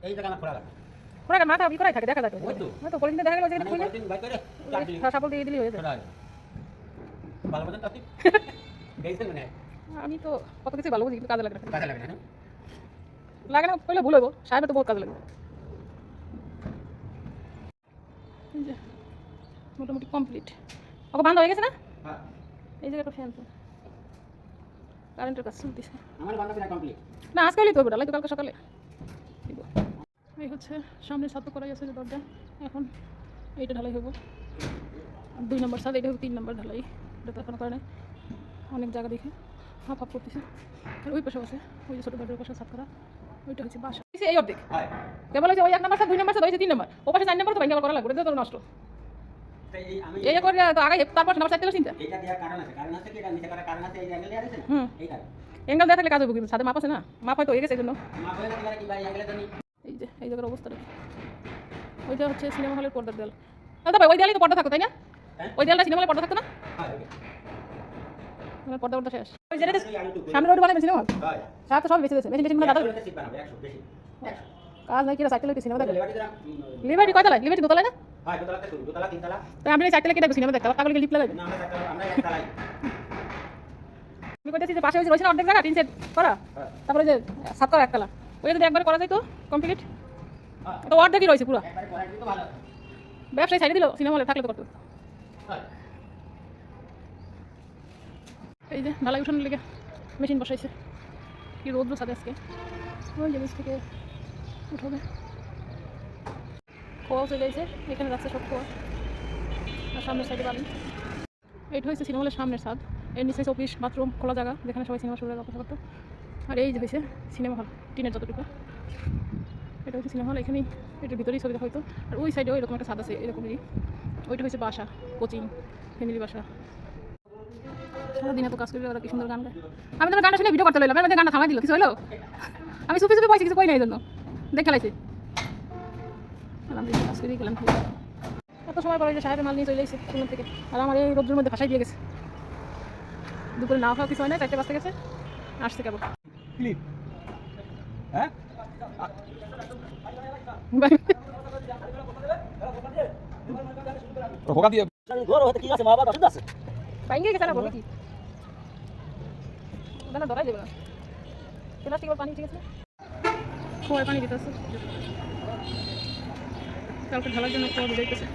এই জায়গা আমার খোলা লাগে খোলা মাথা কি করাই থাকে দেখা যায় তো ওই তো তো পলিথিন দেখা গেল যে মানে পলিথিন বাই করে চাপ দিলি সাপল দিয়ে দিলি হয়ে যায় খোলা ভালো মতন তাতি গেছেন মানে আমি তো কত কিছু ভালো বুঝি কিন্তু কাজে লাগে না কাজে লাগে না লাগে না পয়লা ভুল হইব সাহেবের তো বহুত কাজে লাগে এই যে মোটামুটি কমপ্লিট ওকে বান্ধ হয়ে গেছে না হ্যাঁ এই জায়গাটা ফ্যান তো কারেন্টের কাজ চলতেছে আমার বান্ধবী না কমপ্লিট না আজকে হলেই তো হবে ডালাই তো কালকে সকালে দিব এই হচ্ছে সামনে ছাদ তো করাই আছে যে দরজা এখন এইটা ঢালাই হইব 2 নম্বর ছাদ এটা হবে 3 নম্বর ঢালাই এটা তো এখনো করে নাই অনেক জায়গা দেখে হাফ হাফ করতেছে আর ওই পাশে আছে ওই যে ছোটো বাড়ির পাশে ছাদ করা ওইটা হচ্ছে বাসা এই অর্ধেক হয় কেবল হচ্ছে ওই 1 নম্বর ছাদ 2 নম্বর ছাদ হয়েছে 3 নম্বর ও পাশে 4 নম্বর তো ভাঙা করা লাগবে এটা তো নষ্ট তাই আমি এই করে তো আগে তারপর নম্বর ছাদ থেকে চিন্তা এটা দেওয়ার কারণ আছে কি এটা নিচে করার কারণ আছে এই অ্যাঙ্গেল দেওয়া আছে না এই কারণ এঙ্গেল দেওয়া থাকলে কাজ হবে কিন্তু ছাদে মাপ আছে না মাপ হয়তো হয়ে গেছে এই জন্য মা বলে না কি ভাই অ্যাঙ্গেলে জানি এই যে এই জায়গার অবস্থাটা ওইটা হচ্ছে সিনেমা হলের পর্দার দেয়াল দাদা ভাই ওই দেয়ালই তো পর্দা থাকতো তাই না ওই দেয়ালটা সিনেমা হলে পর্দা থাকতো না হ্যাঁ পর্দা পর্দা শেষ ওই যেটা সামনে রোড বানাবে সিনেমা হল হয় সাথে সব বেঁচে গেছে মেশিন দাদা এটা সিট বানাবে 100 বেশি কাজ নাই কিরা সাইকেল সিনেমা দেখো লেবাটি দিলাম লিবার্টি কয়তলা লিবার্টি দোতলা না হয় দোতলাতে শুরু দোতলা তিনতলা তাই আপনি সাইকেল কেটে সিনেমা দেখতে পাগল লিফট লাগাবেন না আমরা একতলাই আমি কইতেছি যে পাশে হইছে অর্ধেক জায়গা টিন সেট করা তারপরে যে সাত করা একতলা ওই যদি একবার করা যায় তো কমপ্লিট তো অর্ধেকই রয়েছে পুরো একবারে করা কিন্তু ভালো ব্যবসায় ছাড়িয়ে দিল সিনেমা হলে থাকলে তো করতো হয় এই যে ঢালাই উঠানোর লেগে মেশিন বসাইছে কি রোদ্র সাথে আজকে ওই জিনিস থেকে উঠাবে খোয়াও চলে যাইছে এখানে রাখছে সব খোয়া আর সামনের সাইডে বাড়ি এইটা হয়েছে সিনেমা হলের সামনের ছাদ এর নিচে অফিস বাথরুম খোলা জায়গা যেখানে সবাই সিনেমা শুরু কথা করতো আর এই যে হয়েছে সিনেমা হল টিনের যতটুকু এটা হচ্ছে সিনেমা হল এখানেই এটার ভিতরেই ছবি দেখা হতো আর ওই সাইডেও এরকম একটা ছাদ আছে এরকমই ওইটা হচ্ছে বাসা কোচিং ফ্যামিলি বাসা সারাদিন এত কাজ করলে ওরা কি সুন্দর গান গায় আমি তোমার গানটা শুনে ভিডিও করতে লাগলাম আমি গানটা থামাই দিল কিছু হলো আমি সুপি সুপি পয়সা কিছু কই না এই জন্য দেখে লাইছি কাজ করে গেলাম এত সময় পরে যে সাহেবের মাল নিয়ে চলে এসেছে সুন্দর থেকে আর আমার এই রোদ্রের মধ্যে ভাসাই দিয়ে গেছে দুপুরে না খাওয়া কিছু হয় না 4টে বাজতে গেছে আসছে কেবল ক্লিপ হ্যাঁ হোকা দিয়ে ঘর হতে কি আছে মা বাবা আছে পাইঙ্গে গেছে না বলো কি ওটা না ধরাই দেবে না প্লাস্টিক পানি ঠিক আছে খোয়ার পানি দিতে আছে কালকে ঢালার জন্য খোয়া দিতেছে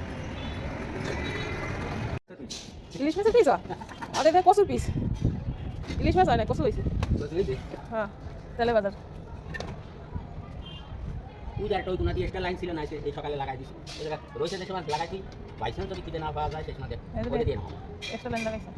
ইলিশ মাছের পিস আর এটা কচুর পিস ইলিশ মাছ হয় না কচু হয়েছে হ্যাঁ তেলে বাজার পূজার একটা ওই কোনা দিয়ে একটা লাইন ছিল না এই সকালে লাগাই দিছি এই জায়গা রয়েছে যে সময় লাগাইছি বাইসন যদি কিনে না পাওয়া যায় সে সময় দিয়ে নাও একটা লাইন লাগাইছে